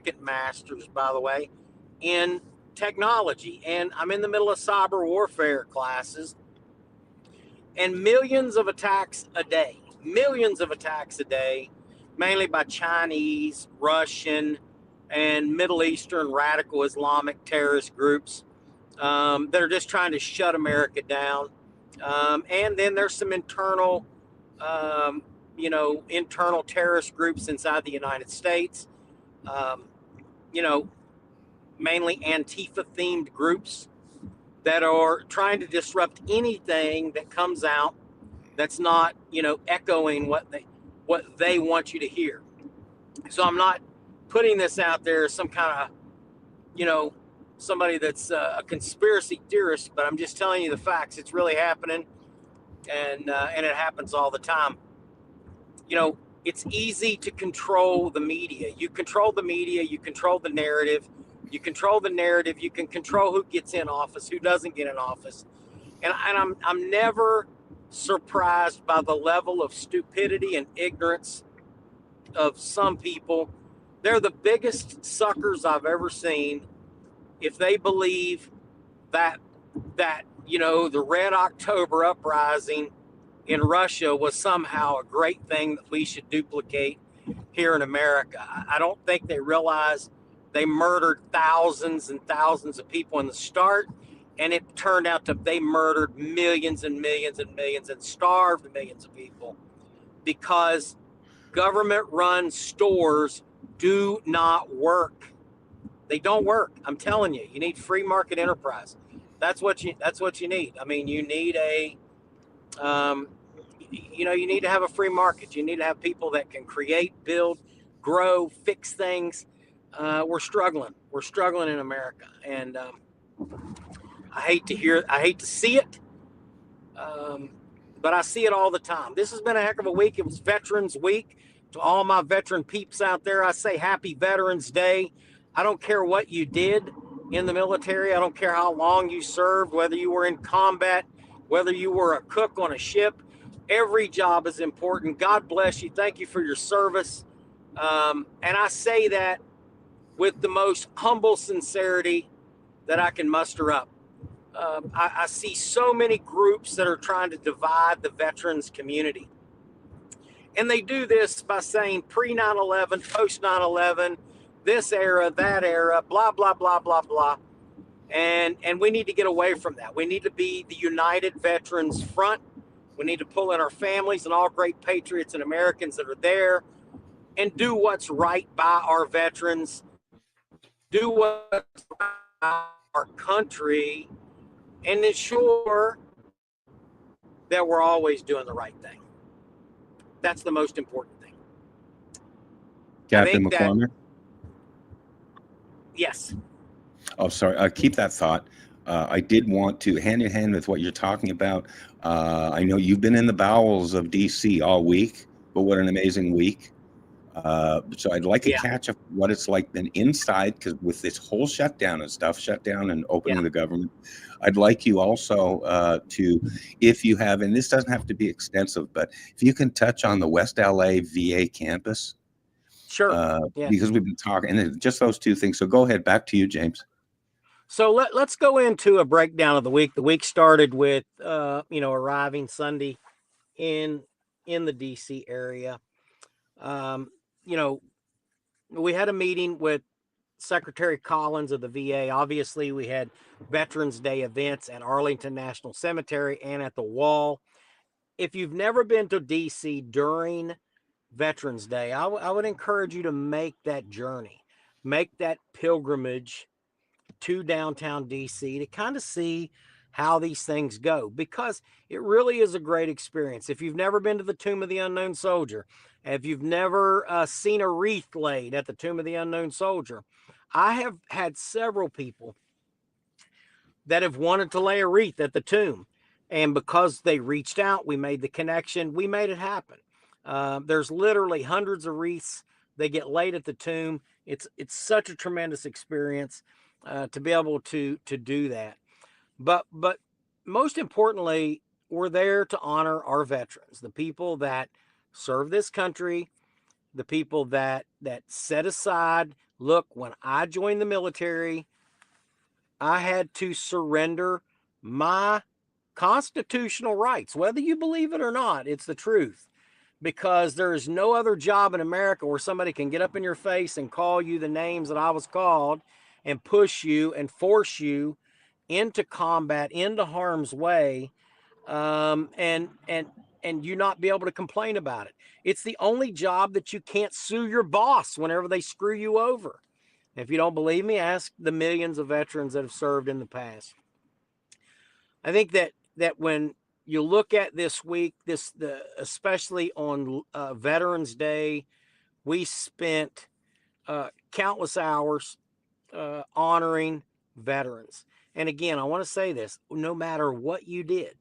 second master's, by the way, in technology. And I'm in the middle of cyber warfare classes, and millions of attacks a day, mainly by Chinese, Russian, and Middle Eastern radical Islamic terrorist groups that are just trying to shut America down. And then there's some um, internal terrorist groups inside the United States. Um, you know, mainly Antifa themed groups that are trying to disrupt anything that comes out that's not, echoing what they want you to hear. So I'm not putting this out there as some kind of, you know, somebody that's a conspiracy theorist, but I'm just telling you the facts. It's really happening, and it happens all the time. It's easy to control the media. You control the media, you control the narrative. You control the narrative, you can control who gets in office, who doesn't get in office. And I'm never surprised by the level of stupidity and ignorance of some people. They're the biggest suckers I've ever seen if they believe that the Red October uprising in Russia was somehow a great thing that we should duplicate here in America. I don't think they realize they murdered thousands and thousands of people in the start, and it turned out that they murdered millions and millions and millions and starved millions of people because government-run stores do not work. They don't work. I'm telling you, you need free market enterprise. That's what you need. I mean, you need um, you need to have a free market. You need to have people that can create, build, grow, fix things. We're struggling. We're struggling in America, and I hate to see it, um, but I see it all the time. This has been a heck of a week. It was Veterans Week. To all my veteran peeps out there, I say Happy Veterans Day. I don't care what you did in the military. I don't care how long you served, whether you were in combat, whether you were a cook on a ship. Every job is important. God bless you. Thank you for your service. And I say that with the most humble sincerity that I can muster up. I see so many groups that are trying to divide the veterans community. And they do this by saying pre 9/11, post 9/11, this era, that era, blah, blah, blah, blah, blah. And we need to get away from that. We need to be the United Veterans Front. We need to pull in our families and all great patriots and Americans that are there and do what's right by our veterans, do what's right by our country, and ensure that we're always doing the right thing. That's the most important thing. Captain McCormick? Yes. Oh, sorry. Keep that thought. I did want to, hand in hand with what you're talking about, I know you've been in the bowels of D.C. all week, but what an amazing week. So I'd like to catch up what it's like been inside, because with this whole shutdown and opening the government, I'd like you also to, if you have, and this doesn't have to be extensive, but if you can touch on the West LA VA campus. Sure. Because we've been talking, and just those two things. So go ahead, back to you, James. So let's go into a breakdown of the week. The week started with, arriving Sunday in the DC area. We had a meeting with Secretary Collins of the VA. Obviously, we had Veterans Day events at Arlington National Cemetery and at the Wall. If you've never been to DC during Veterans Day, I would encourage you to make that journey, make that pilgrimage to downtown DC to kind of see how these things go, because it really is a great experience. If you've never been to the Tomb of the Unknown Soldier, if you've never seen a wreath laid at the Tomb of the Unknown Soldier, I have had several people that have wanted to lay a wreath at the tomb. And because they reached out, we made the connection, we made it happen. There's literally hundreds of wreaths that get laid at the tomb. It's such a tremendous experience to be able to do that. But most importantly, we're there to honor our veterans, the people that serve this country, the people that set aside Look, when I joined the military, I had to surrender my constitutional rights, whether you believe it or not. It's the truth, because there is no other job in America where somebody can get up in your face and call you the names that I was called and push you and force you into combat, into harm's way, and you not be able to complain about it. It's the only job that you can't sue your boss whenever they screw you over. If you don't believe me, ask the millions of veterans that have served in the past. I think that when you look at this week, especially on Veterans Day, we spent countless hours honoring veterans. And again, I want to say this: no matter what you did,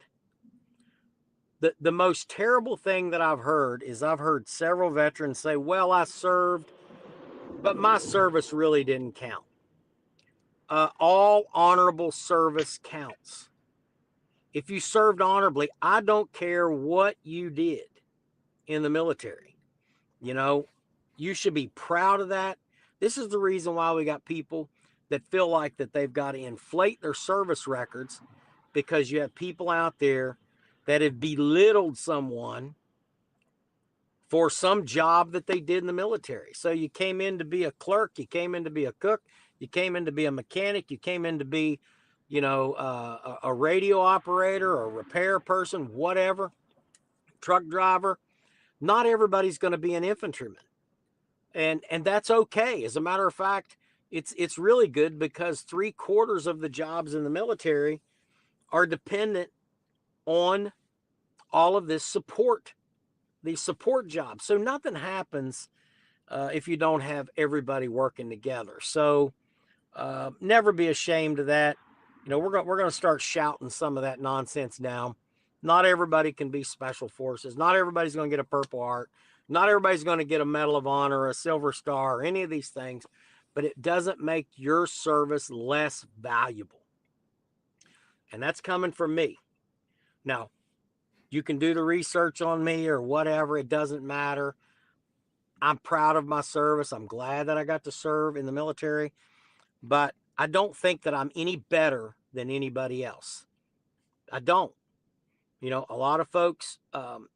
the most terrible thing that I've heard is I've heard several veterans say, "Well, I served, but my service really didn't count." All honorable service counts. If you served honorably, I don't care what you did in the military. You know, you should be proud of that. This is the reason why we got people that feel like that they've got to inflate their service records, because you have people out there that have belittled someone for some job that they did in the military. So you came in to be a clerk, you came in to be a cook, you came in to be a mechanic, you came in to be, you know, a radio operator or a repair person, whatever, truck driver. Not everybody's going to be an infantryman, and that's okay. As a matter of fact, it's really good, because 3/4 of the jobs in the military are dependent on all of this support, these support jobs. So nothing happens if you don't have everybody working together. So never be ashamed of that. You know, we're going to start shouting some of that nonsense down. Not everybody can be special forces. Not everybody's going to get a Purple Heart. Not everybody's going to get a Medal of Honor, or a Silver Star, or any of these things. But it doesn't make your service less valuable. And that's coming from me. Now, you can do the research on me or whatever. It doesn't matter. I'm proud of my service. I'm glad that I got to serve in the military. But I don't think that I'm any better than anybody else. I don't. You know, a lot of folks,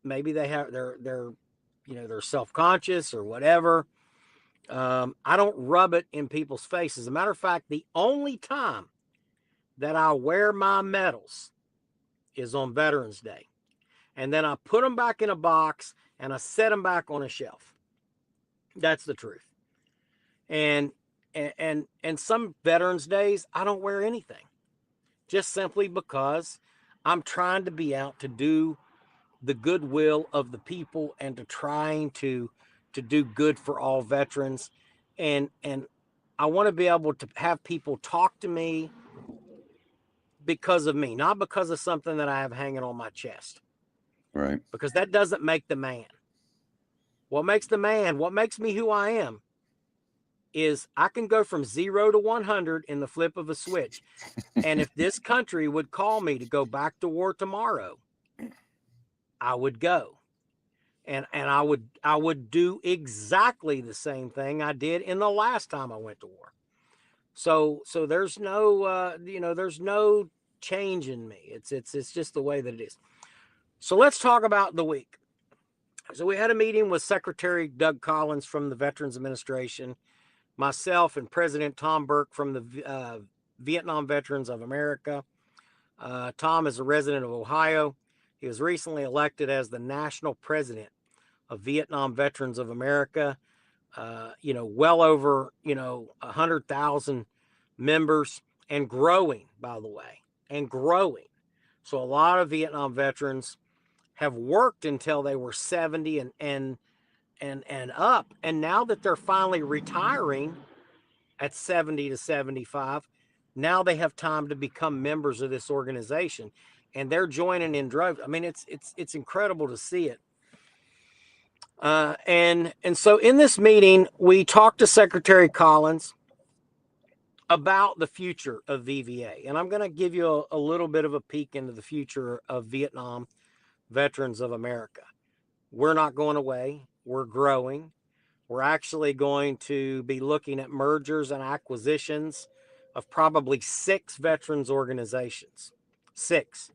maybe they're self-conscious or whatever. I don't rub it in people's faces. As a matter of fact, the only time that I wear my medals is on Veterans Day. And then I put them back in a box and I set them back on a shelf. That's the truth. And some Veterans Days, I don't wear anything, just simply because I'm trying to be out to do the goodwill of the people and to trying to do good for all veterans. And I want to be able to have people talk to me because of me, not because of something that I have hanging on my chest. Right. Because that doesn't make the man. What makes the man, what makes me who I am, is I can go from 0 to 100 in the flip of a switch. And if this country would call me to go back to war tomorrow, I would go. And I would do exactly the same thing I did in the last time I went to war. So there's no there's no change in me. It's just the way that it is. So let's talk about the week. So we had a meeting with Secretary Doug Collins from the Veterans Administration, myself, and President Tom Burke from the Vietnam Veterans of America. Tom is a resident of Ohio. He was recently elected as the national president of Vietnam Veterans of America. Well over 100,000 members, and growing, by the way, and growing. So a lot of Vietnam veterans have worked until they were 70 and up, and now that they're finally retiring at 70 to 75, now they have time to become members of this organization, and they're joining in droves. I mean, it's incredible to see it. And so in this meeting, we talked to Secretary Collins about the future of VVA, and I'm going to give you a little bit of a peek into the future of Vietnam Veterans of America. We're not going away. We're growing. We're actually going to be looking at mergers and acquisitions of probably 6 veterans organizations. 6.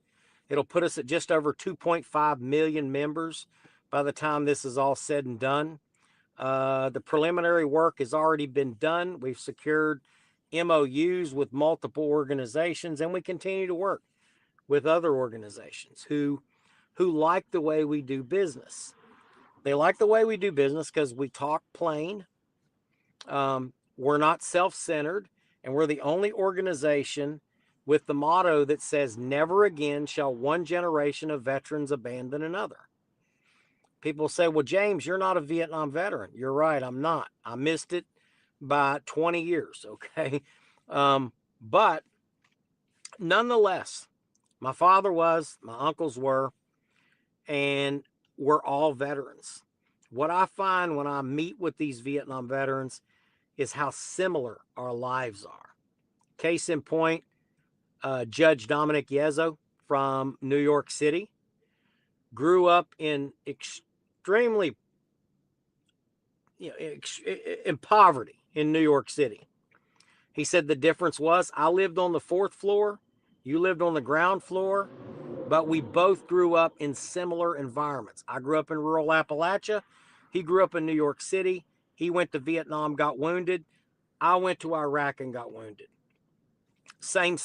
It'll put us at just over 2.5 million members by the time this is all said and done. The preliminary work has already been done. We've secured MOUs with multiple organizations, and we continue to work with other organizations who like the way we do business. They like the way we do business because we talk plain. We're not self-centered, and we're the only organization with the motto that says, never again shall one generation of veterans abandon another. People say, well, James, you're not a Vietnam veteran. You're right, I'm not. I missed it by 20 years, okay? But nonetheless, my father was, my uncles were, and we're all veterans. What I find when I meet with these Vietnam veterans is how similar our lives are. Case in point, Judge Dominic Yezzo from New York City grew up in extremely, in poverty in New York City. He said the difference was I lived on the 4th floor, you lived on the ground floor, but we both grew up in similar environments. I grew up in rural Appalachia. He grew up in New York City. He went to Vietnam, got wounded. I went to Iraq and got wounded. Same.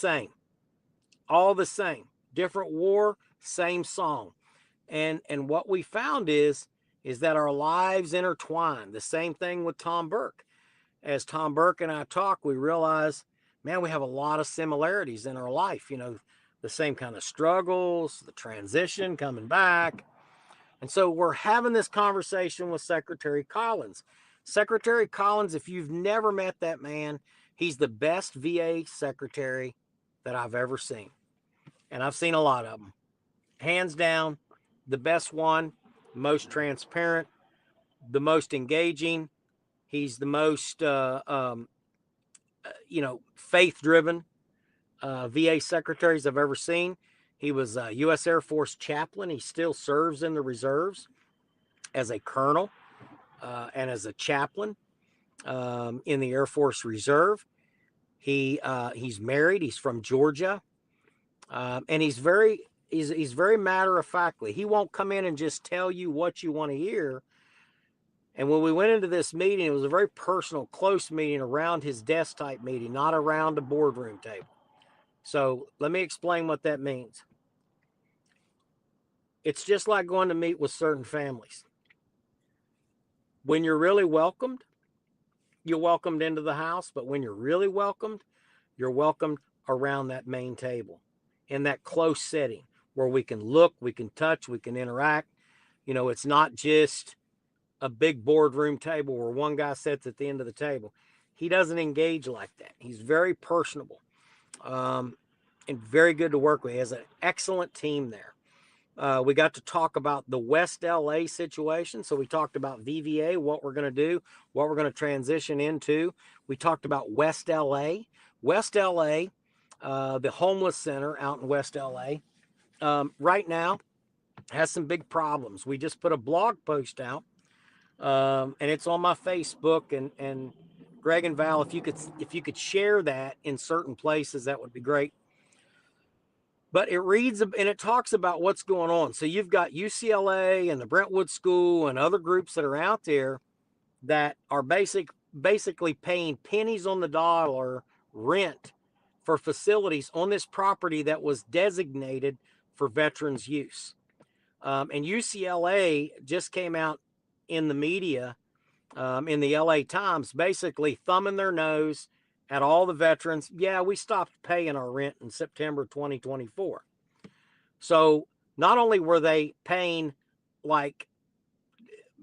All the same. Different war, same song. And what we found is that our lives intertwine. The same thing with Tom Burke. As Tom Burke and I talk, we realize, man, we have a lot of similarities in our life. The same kind of struggles, the transition, coming back. And so we're having this conversation with Secretary Collins. Secretary Collins, if you've never met that man, he's the best VA secretary that I've ever seen. And I've seen a lot of them. Hands down, the best one, most transparent, the most engaging. He's the most, faith-driven VA secretaries I've ever seen. He was a U.S. Air Force chaplain. He still serves in the reserves as a colonel and as a chaplain in the Air Force Reserve. He's married. He's from Georgia, and he's very matter-of-factly. He won't come in and just tell you what you want to hear. And when we went into this meeting, it was a very personal, close meeting around his desk type meeting, not around a boardroom table. So let me explain what that means. It's just like going to meet with certain families. When you're really welcomed, you're welcomed into the house. But when you're really welcomed, you're welcomed around that main table in that close setting where we can look, we can touch, we can interact. It's not just a big boardroom table where one guy sits at the end of the table. He doesn't engage like that. He's very personable and very good to work with. He has an excellent team there. We got to talk about the West LA situation. So we talked about VVA, what we're going to do, what we're going to transition into. We talked about West LA. West LA, the homeless center out in West LA, right now has some big problems. We just put a blog post out, and it's on my Facebook. And Greg and Val, if you could share that in certain places, that would be great. But it reads and it talks about what's going on. So you've got UCLA and the Brentwood School and other groups that are out there that are basically paying pennies on the dollar rent for facilities on this property that was designated for veterans use. And UCLA just came out in the media, in the LA Times, basically thumbing their nose at all the veterans. Yeah, we stopped paying our rent in September 2024. So not only were they paying like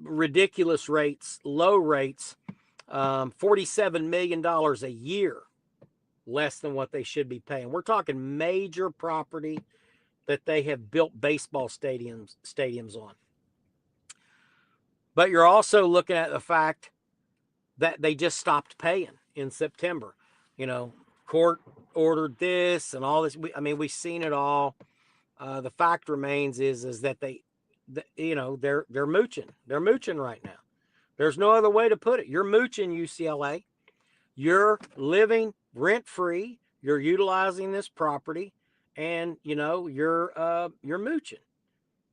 ridiculous rates, low rates, $47 million a year less than what they should be paying. We're talking major property that they have built baseball stadiums on. But you're also looking at the fact that they just stopped paying in September. Court ordered this and all this. We've seen it all. The fact remains is that they're mooching. They're mooching right now. There's no other way to put it. You're mooching UCLA. You're living rent-free. You're utilizing this property, and you're mooching.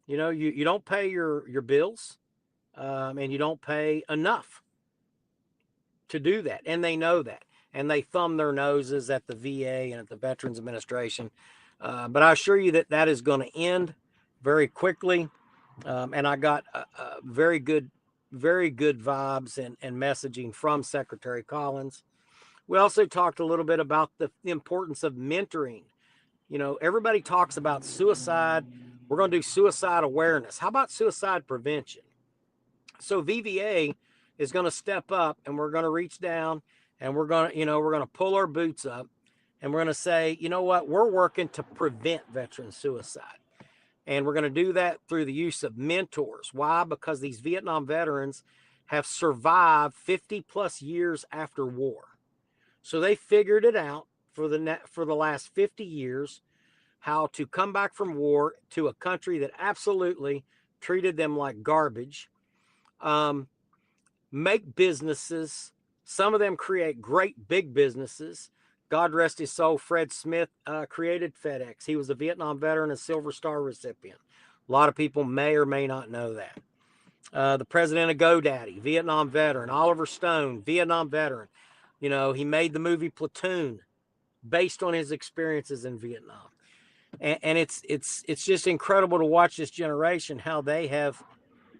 You don't pay your bills, and you don't pay enough to do that, and they know that, and they thumb their noses at the VA and at the Veterans Administration. But I assure you that is going to end very quickly. And I got very good vibes and messaging from Secretary Collins. We also talked a little bit about the importance of mentoring. Everybody talks about suicide. We're going to do suicide awareness. How about suicide prevention? So VVA is going to step up, and we're going to reach down, and we're going to pull our boots up, and we're going to say, you know what, we're working to prevent veteran suicide. And we're going to do that through the use of mentors. Why? Because these Vietnam veterans have survived 50 plus years after war. So they figured it out for the last 50 years, how to come back from war to a country that absolutely treated them like garbage, make businesses. Some of them create great big businesses. God rest his soul, Fred Smith created FedEx. He was a Vietnam veteran, a Silver Star recipient. A lot of people may or may not know that. The president of GoDaddy, Vietnam veteran. Oliver Stone, Vietnam veteran. He made the movie Platoon based on his experiences in Vietnam. And it's just incredible to watch this generation, how they have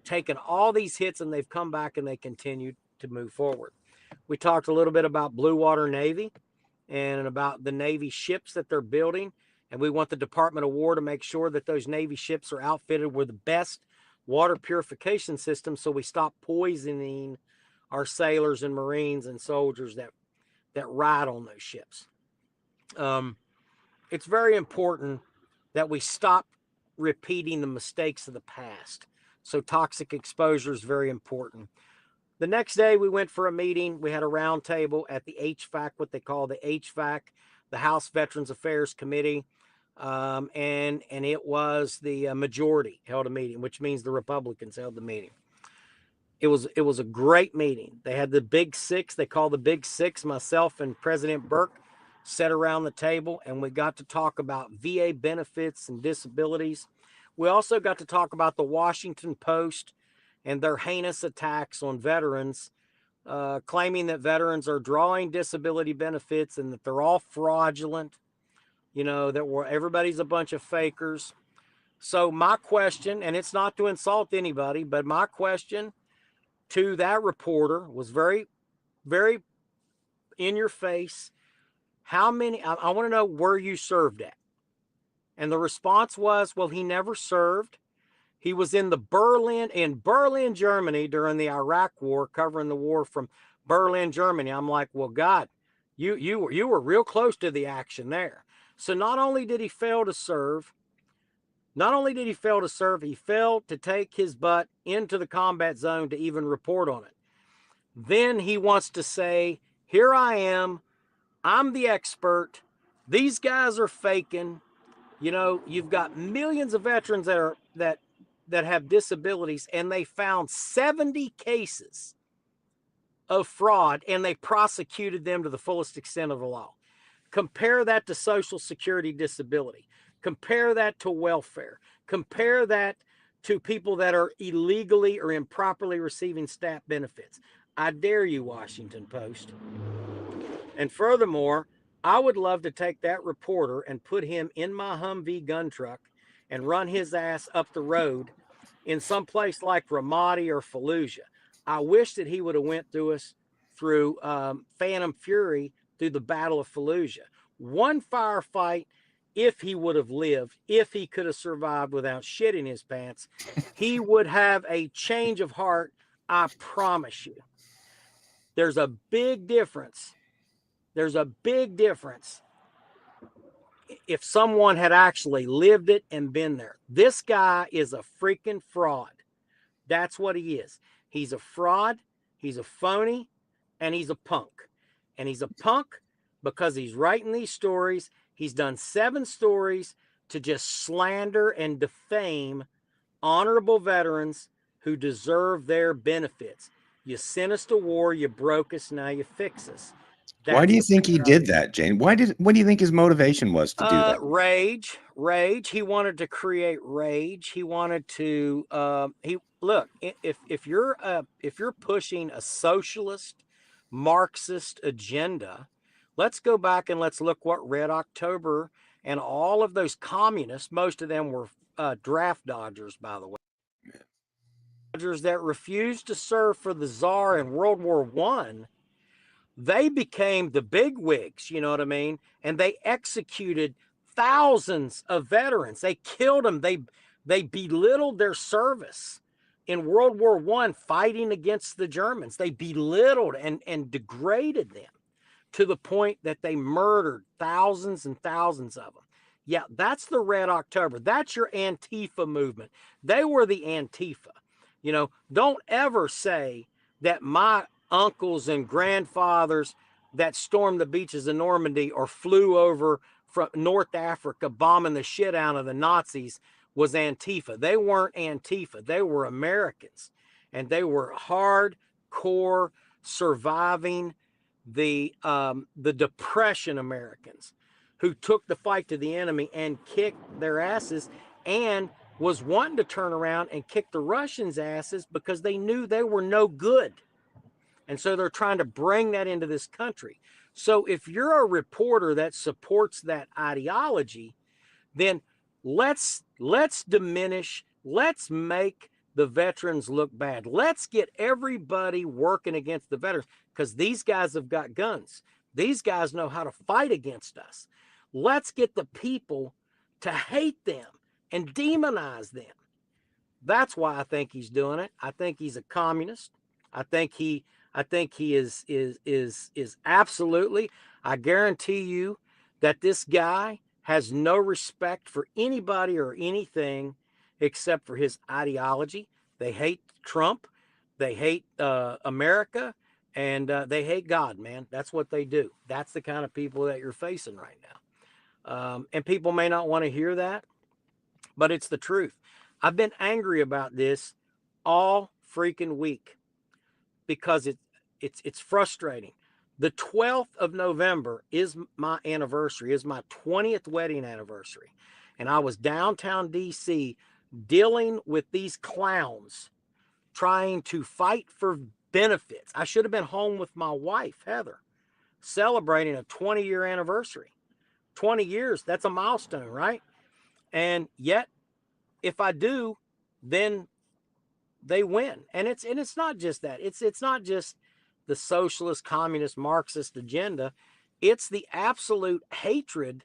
taken all these hits and they've come back and they continue to move forward. We talked a little bit about Blue Water Navy and about the Navy ships that they're building. And we want the Department of War to make sure that those Navy ships are outfitted with the best water purification system, so we stop poisoning our sailors and Marines and soldiers that ride on those ships. It's very important that we stop repeating the mistakes of the past. So toxic exposure is very important. The next day we went for a meeting. We had a round table at the HVAC, what they call the HVAC, the House Veterans Affairs Committee. And it was the majority held a meeting, which means the Republicans held the meeting. It was a great meeting. They had the Big Six. They call the Big Six. Myself and President Burke sat around the table, and we got to talk about VA benefits and disabilities. We also got to talk about the Washington Post and their heinous attacks on veterans, claiming that veterans are drawing disability benefits and that they're all fraudulent, that everybody's a bunch of fakers. So my question, and it's not to insult anybody, but my question to that reporter was very, very in your face. How many, I want to know where you served at. And the response was, well, he never served. He was in Berlin, Germany during the Iraq War, covering the war from Berlin, Germany. I'm like, well, God, you were real close to the action there. So not only did he fail to serve, he failed to take his butt into the combat zone to even report on it. Then he wants to say, here I am, I'm the expert. These guys are faking. You've got millions of veterans that have disabilities, and they found 70 cases of fraud, and they prosecuted them to the fullest extent of the law. Compare that to Social Security disability. Compare that to welfare. Compare that to people that are illegally or improperly receiving STAT benefits. I dare you, Washington Post. And furthermore, I would love to take that reporter and put him in my Humvee gun truck and run his ass up the road in some place like Ramadi or Fallujah. I wish that he would have went through Phantom Fury through the Battle of Fallujah. One firefight, if he would have lived, if he could have survived without shit in his pants, he would have a change of heart, I promise you. There's a big difference. If someone had actually lived it and been there. This guy is a freaking fraud. That's what he is. He's a fraud, he's a phony, and he's a punk. And he's a punk because he's writing these stories. He's done 7 stories to just slander and defame honorable veterans who deserve their benefits. You sent us to war, you broke us, now you fix us. Why do That's you the think he did that, Jane? What do you think his motivation was to do that? rage. He wanted to create rage. He wanted to if you're pushing a socialist Marxist agenda, let's go back and let's look what Red October and all of those communists, most of them were draft dodgers, by the way, dodgers that refused to serve for the Tsar in World War One. They became the bigwigs, you know what I mean? And they executed thousands of veterans. They killed them. They belittled their service in World War One, fighting against the Germans. They belittled and degraded them to the point that they murdered thousands and thousands of them. Yeah, that's the Red October. That's your Antifa movement. They were the Antifa. You know, don't ever say that my uncles and grandfathers that stormed the beaches of Normandy or flew over from North Africa bombing the shit out of the Nazis was Antifa. They weren't Antifa. They were Americans. And they were hardcore surviving the Depression Americans who took the fight to the enemy and kicked their asses, and was wanting to turn around and kick the Russians' asses because they knew they were no good. And so they're trying to bring that into this country. So if you're a reporter that supports that ideology, then let's diminish, let's make the veterans look bad. Let's get everybody working against the veterans, because these guys have got guns. These guys know how to fight against us. Let's get the people to hate them and demonize them. That's why I think he's doing it. I think he's a communist. I think he is absolutely. I guarantee you that this guy has no respect for anybody or anything except for his ideology. They hate Trump, they hate America, and they hate God, man. That's what they do. That's the kind of people that you're facing right now. And people may not want to hear that, but it's the truth. I've been angry about this all freaking week because it's frustrating. The 12th of November is my anniversary, is my 20th wedding anniversary. And I was downtown DC dealing with these clowns trying to fight for benefits. I should have been home with my wife, Heather, celebrating a 20-year anniversary. 20 years, that's a milestone, right? And yet, if I do, then they win. And it's not just that. It's not just the socialist, communist, Marxist agenda. It's the absolute hatred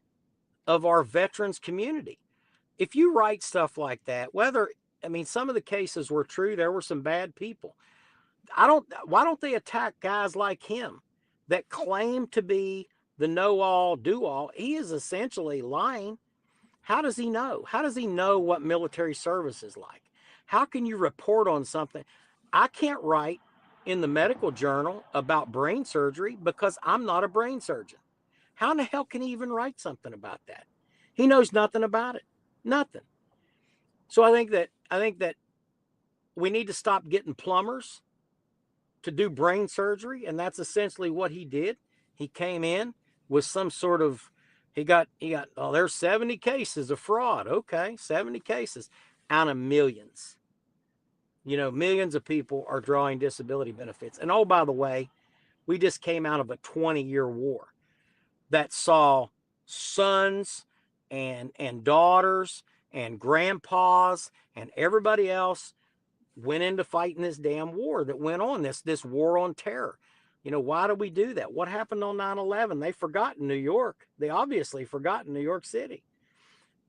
of our veterans community. If you write stuff like that, some of the cases were true. There were some bad people. Why don't they attack guys like him that claim to be the know-all, do-all? He is essentially lying. How does he know? How does he know what military service is like? How can you report on something? I can't write in the medical journal about brain surgery because I'm not a brain surgeon. How in the hell can he even write something about that? He knows nothing about it. Nothing. So I think that we need to stop getting plumbers to do brain surgery, and that's essentially what he did. He came in with some sort of there's 70 cases of fraud. Okay, 70 cases out of millions. You know, millions of people are drawing disability benefits. And oh, by the way, we just came out of a 20-year war that saw sons and daughters and grandpas and everybody else went into fighting this damn war that went on, this war on terror. You know, why do we do that? What happened on 9/11? They forgot in New York. They obviously forgot in New York City,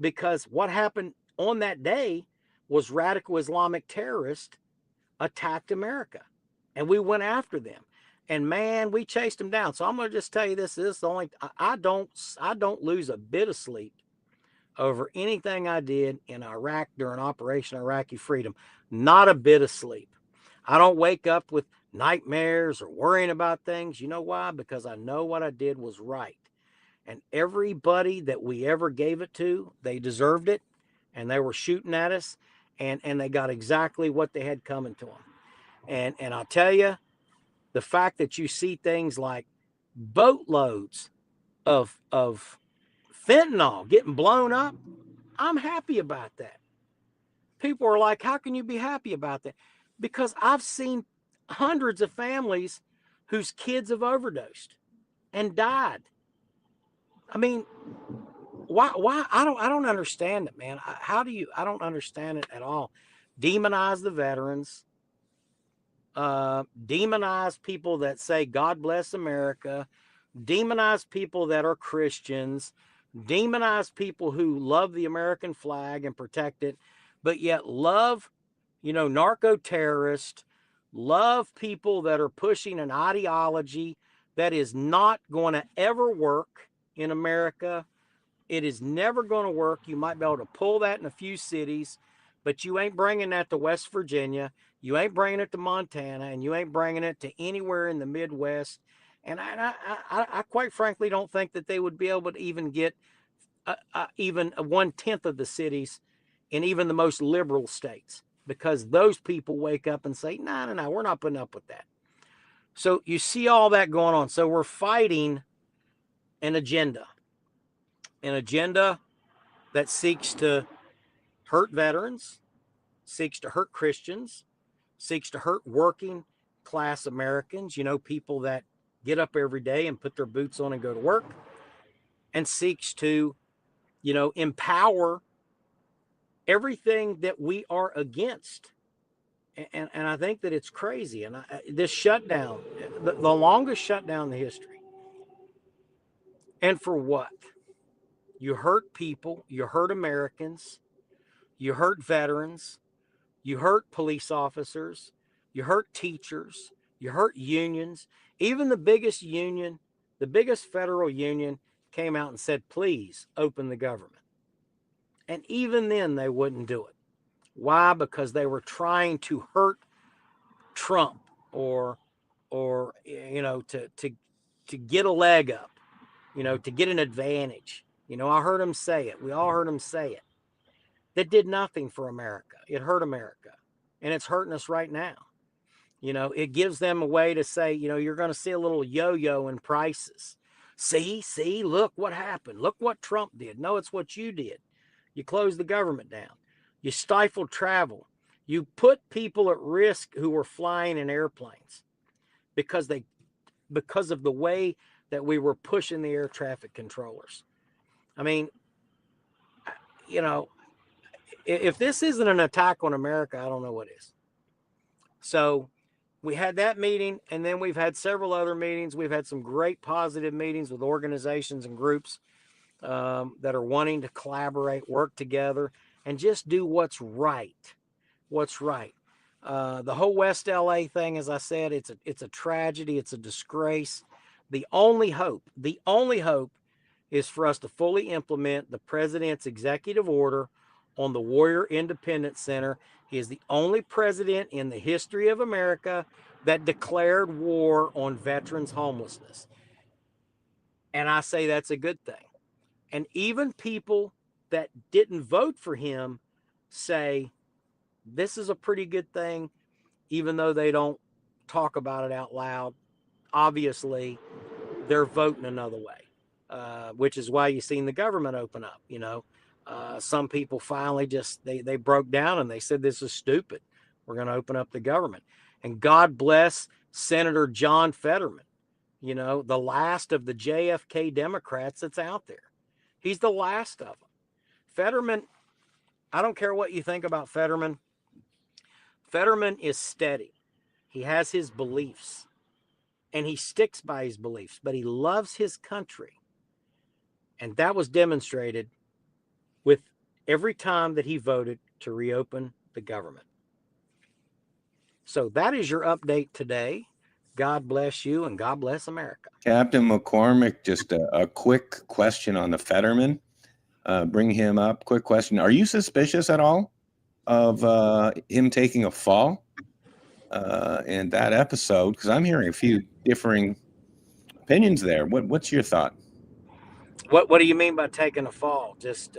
because what happened on that day was radical Islamic terrorists attacked America, and we went after them. And man, we chased them down. So I'm going to just tell you this is the only, I don't lose a bit of sleep over anything I did in Iraq during Operation Iraqi Freedom. Not a bit of sleep. I don't wake up with nightmares or worrying about things. You know why? Because I know what I did was right. And everybody that we ever gave it to, they deserved it. And they were shooting at us. And they got exactly what they had coming to them. And I'll tell you, the fact that you see things like boatloads of fentanyl getting blown up, I'm happy about that. People are like, how can you be happy about that? Because I've seen hundreds of families whose kids have overdosed and died. I mean, why? I don't understand it, man. I don't understand it at all. Demonize the veterans, demonize people that say, God bless America, demonize people that are Christians, demonize people who love the American flag and protect it, but yet love, narco terrorists, love people that are pushing an ideology that is not going to ever work in America. It is never going to work. You might be able to pull that in a few cities, but you ain't bringing that to West Virginia. You ain't bringing it to Montana, and you ain't bringing it to anywhere in the Midwest. And I quite frankly don't think that they would be able to even get even 1/10 of the cities in even the most liberal states, because those people wake up and say, no, we're not putting up with that. So you see all that going on. So we're fighting an agenda that seeks to hurt veterans, seeks to hurt Christians, seeks to hurt working class Americans, people that get up every day and put their boots on and go to work, and seeks to, empower everything that we are against. And I think that it's crazy. And this shutdown, the longest shutdown in the history. And for what? You hurt people, you hurt Americans, you hurt veterans, you hurt police officers, you hurt teachers, you hurt unions. Even the biggest union, the biggest federal union, came out and said, please open the government. And even then they wouldn't do it. Why? Because they were trying to hurt Trump or to get a leg up, to get an advantage. I heard him say it. We all heard him say it. That did nothing for America. It hurt America. And it's hurting us right now. It gives them a way to say, you're going to see a little yo-yo in prices. See, look what happened. Look what Trump did. No, it's what you did. You closed the government down. You stifled travel. You put people at risk who were flying in airplanes because of the way that we were pushing the air traffic controllers. I mean, if this isn't an attack on America, I don't know what is. So we had that meeting, and then we've had several other meetings. We've had some great positive meetings with organizations and groups that are wanting to collaborate, work together, and just do what's right. The whole West LA thing, as I said, it's a tragedy. It's a disgrace. The only hope is for us to fully implement the president's executive order on the Warrior Independence Center. He is the only president in the history of America that declared war on veterans' homelessness. And I say that's a good thing. And even people that didn't vote for him say this is a pretty good thing, even though they don't talk about it out loud. Obviously, they're voting another way, which is why you've seen the government open up. Some people finally just, they broke down and they said, this is stupid. We're going to open up the government. And God bless Senator John Fetterman, the last of the JFK Democrats that's out there. He's the last of them. Fetterman, I don't care what you think about Fetterman. Fetterman is steady. He has his beliefs and he sticks by his beliefs, but he loves his country. And that was demonstrated with every time that he voted to reopen the government. So that is your update today. God bless you and God bless America. Captain McCormick, just a quick question on the Fetterman. Bring him up. Quick question. Are you suspicious at all of him taking a fall in that episode? Because I'm hearing a few differing opinions there. What's your thought? What do you mean by taking a fall? Just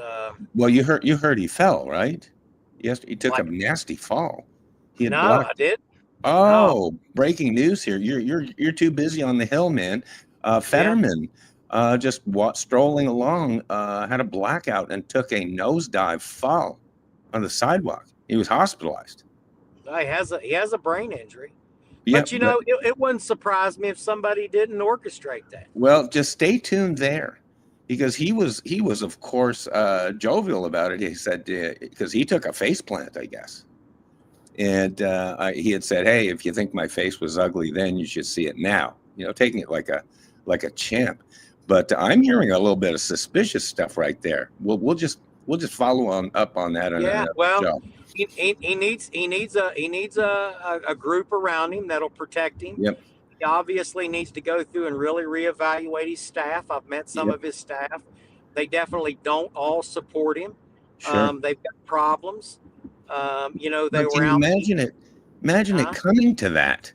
well, you heard he fell, right? Yes, he took a nasty fall. I did. Oh, breaking news here. You're too busy on the hill, man. Fetterman just strolling along had a blackout and took a nosedive fall on the sidewalk. He was hospitalized. He has a brain injury. Yep. But it wouldn't surprise me if somebody didn't orchestrate that. Well, just stay tuned there, because he was of course jovial about it. He said because he took a face plant, I guess, and he had said, "Hey, if you think my face was ugly then, you should see it now." Taking it like a champ. But I'm hearing a little bit of suspicious stuff right there. We'll just follow up on that. Yeah, well, he needs a group around him that'll protect him. Yep. He obviously needs to go through and really reevaluate his staff. I've met some of his staff. They definitely don't all support him. Sure. They've got problems. They were out. Imagine it coming to that,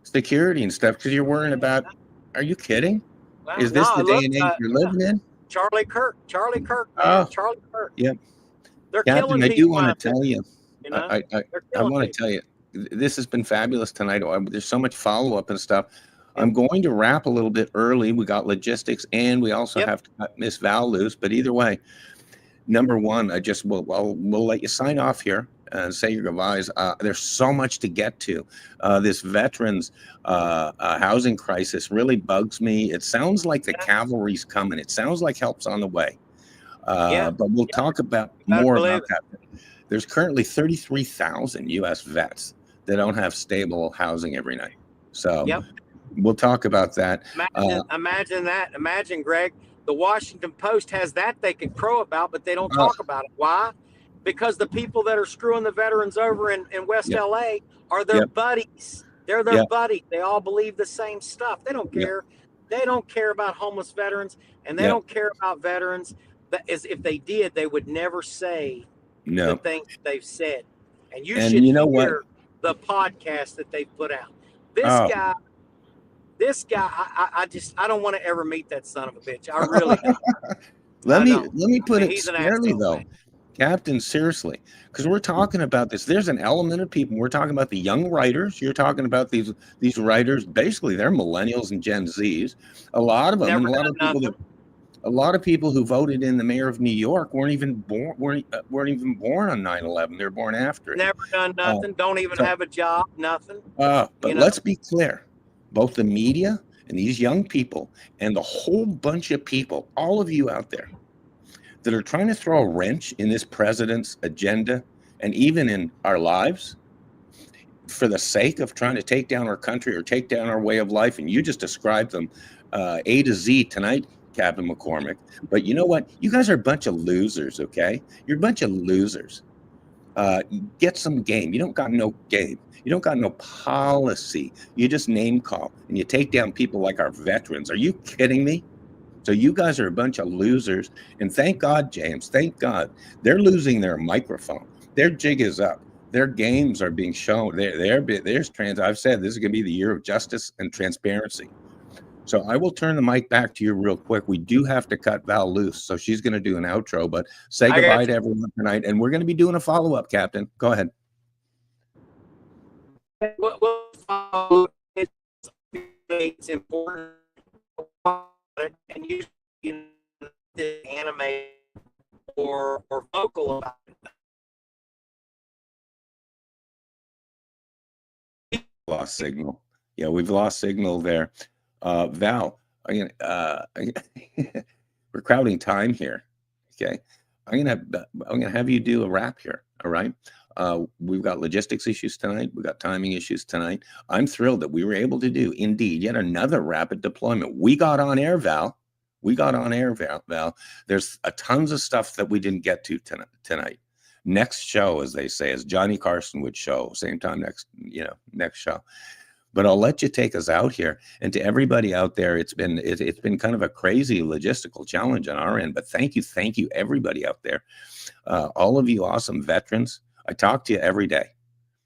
security and stuff, because you're worrying about. Are you kidding? Well, Is this the day and age you're living in? Charlie Kirk, man. Oh, Charlie Kirk. Yep. They're Captain, killing I people. do want to tell you. I want to tell you, this has been fabulous tonight. There's so much follow up and stuff. I'm going to wrap a little bit early. We got logistics, and we also have to cut Miss Val loose. But either way, number one, we'll let you sign off here and say your goodbyes. There's so much to get to. This veterans housing crisis really bugs me. It sounds like the cavalry's coming. It sounds like help's on the way. But we'll talk about more about that. There's currently 33,000 U.S. vets that don't have stable housing every night. So we'll talk about that. Imagine that. Imagine, Greg, the Washington Post has that they can crow about, but they don't talk about it. Why? Because the people that are screwing the veterans over in West LA are their buddies. They're their buddies. They all believe the same stuff. They don't care. They don't care about homeless veterans, and they don't care about veterans. That is, if they did, they would never say the things they've said. And you should hear the podcast that they've put out. This guy, I don't want to ever meet that son of a bitch. I really don't. Let me put it squarely though, Captain, seriously, because we're talking about this. There's an element of people. We're talking about the young writers. You're talking about these writers. Basically, they're millennials and Gen Zs. A lot of them, and a lot of people who voted in the mayor of New York weren't even born on 9/11. They're born after it. Never done nothing. Don't even have a job. Nothing. But let's be clear. Both the media and these young people and the whole bunch of people, all of you out there that are trying to throw a wrench in this president's agenda and even in our lives for the sake of trying to take down our country or take down our way of life. And you just described them A to Z tonight, Captain McCormick. But you know what? You guys are a bunch of losers, okay? You're a bunch of losers. Get some game. You don't got no game. You don't got no policy. You just name call and you take down people like our veterans. Are you kidding me? So you guys are a bunch of losers. And thank God, James, thank God, they're losing their microphone. Their jig is up. Their games are being shown. I've said this is going to be the year of justice and transparency. So I will turn the mic back to you real quick. We do have to cut Val loose, so she's going to do an outro, but say goodbye to everyone tonight. And we're going to be doing a follow-up, Captain. Go ahead. It's important, and you animate or vocal about it. Lost signal. Yeah, we've lost signal there. Val, we're crowding time here. Okay, I'm gonna have you do a wrap here. All right. We've got logistics issues tonight. We've got timing issues tonight. I'm thrilled that we were able to do, indeed, yet another rapid deployment. We got on air, Val. Val. There's tons of stuff that we didn't get to tonight. Next show, as they say, as Johnny Carson would show, same time next show. But I'll let you take us out here. And to everybody out there, it's been kind of a crazy logistical challenge on our end. But thank you, everybody out there. All of you awesome veterans. I talk to you every day,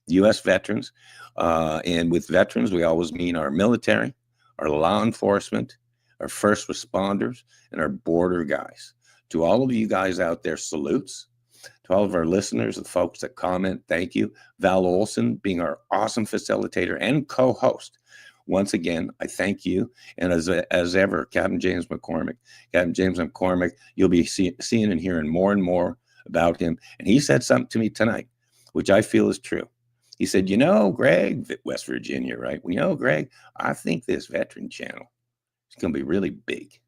U.S. veterans. And with veterans, we always mean our military, our law enforcement, our first responders, and our border guys. To all of you guys out there, salutes. To all of our listeners, the folks that comment, thank you. Val Olson being our awesome facilitator and co-host. Once again, I thank you. And as ever, Captain James McCormick. Captain James McCormick, you'll be seeing and hearing more and more about him. And he said something to me tonight, which I feel is true. He said, Greg, West Virginia, right? Greg, I think this veteran channel is going to be really big.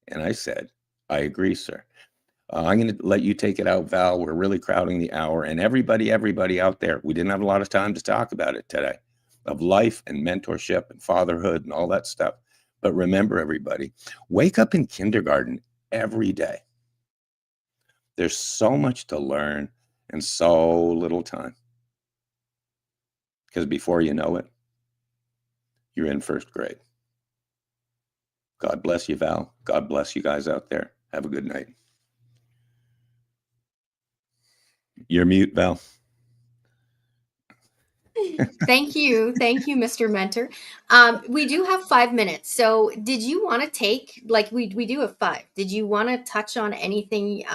And I said, I agree, sir. I'm going to let you take it out, Val. We're really crowding the hour. And everybody out there, we didn't have a lot of time to talk about it today, of life and mentorship and fatherhood and all that stuff. But remember, everybody, wake up in kindergarten every day. There's so much to learn and so little time. Because before you know it, you're in first grade. God bless you, Val. God bless you guys out there. Have a good night. You're mute, Val. Thank you, Mr. Mentor. We do have 5 minutes. So did you want to take, like we do have 5. Did you want to touch on anything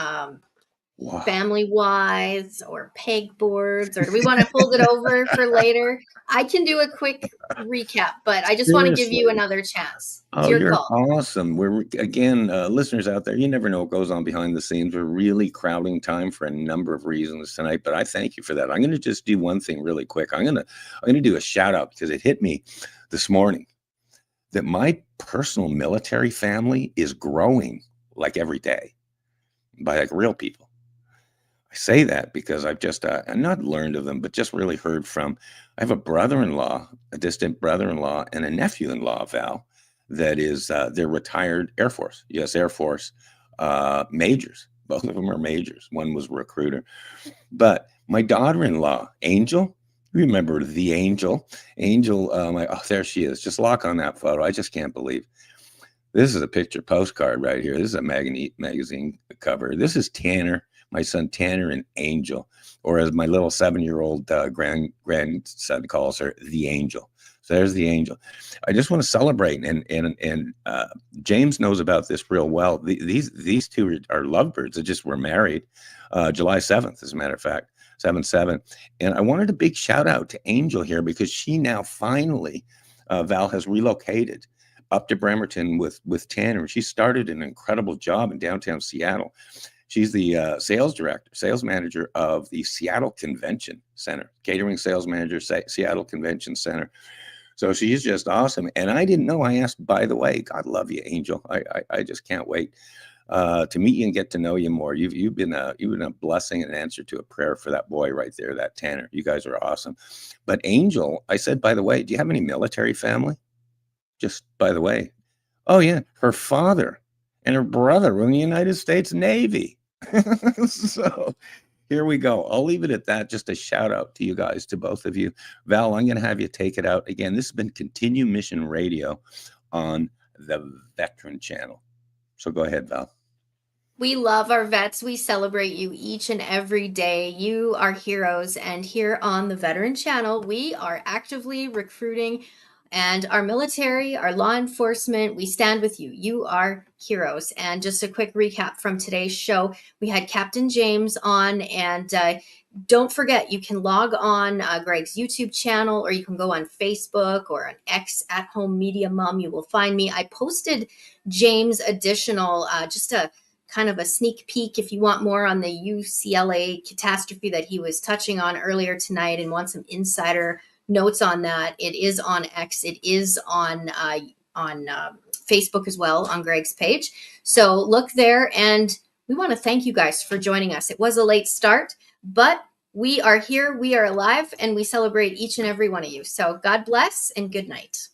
Wow. family-wise or pegboards, or do we want to hold it over for later? I can do a quick recap, but I just want to give you another chance. It's your You're call. awesome. We're again, listeners out there, you never know what goes on behind the scenes. We're really crowding time for a number of reasons tonight, but I thank you for that. I'm going to just do one thing really quick. I'm going to do a shout out because it hit me this morning that my personal military family is growing like every day by like real people. I say that because I've just not learned of them, but just really heard from. I have a brother-in-law, a distant brother-in-law, and a nephew-in-law, Val, that is they're retired Air Force, U.S. Air Force majors. Both of them are majors. One was a recruiter. But my daughter-in-law, Angel, remember the Angel? Angel, there she is. Just lock on that photo. I just can't believe. This is a picture postcard right here. This is a magazine cover. This is Tanner. My son Tanner and Angel, or as my little 7-year-old grandson calls her, the Angel. So there's the Angel. I just want to celebrate, and James knows about this real well. These two are lovebirds. They just were married July 7th, as a matter of fact, 7/7. And I wanted a big shout out to Angel here because she now finally, Val, has relocated up to Bremerton with Tanner. She started an incredible job in downtown Seattle. She's the sales manager of the Seattle Convention Center, catering sales manager, Seattle Convention Center. So she's just awesome. And I didn't know. I asked, by the way, God love you, Angel. I just can't wait to meet you and get to know you more. You've been a blessing and an answer to a prayer for that boy right there, that Tanner. You guys are awesome. But Angel, I said, by the way, do you have any military family? Just by the way. Oh yeah, her father and her brother were in the United States Navy. So here we go. I'll leave it at that. Just a shout out to you guys, to both of you. Val, I'm going to have you take it out. Again, this has been Continue Mission Radio on the Veteran Channel. So go ahead, Val. We love our vets. We celebrate you each and every day. You are heroes. And here on the Veteran Channel, we are actively recruiting. And our military, our law enforcement, we stand with you. You are heroes. And just a quick recap from today's show. We had Captain James on, and don't forget, you can log on Greg's YouTube channel, or you can go on Facebook or on X at Home Media Mom. You will find me. I posted James' additional, just a kind of a sneak peek if you want more on the UCLA catastrophe that he was touching on earlier tonight and want some insider notes on that. It is on X. It is on Facebook as well, on Greg's page. So look there, and we want to thank you guys for joining us. It was a late start, but we are here, we are alive, and we celebrate each and every one of you. So God bless and good night.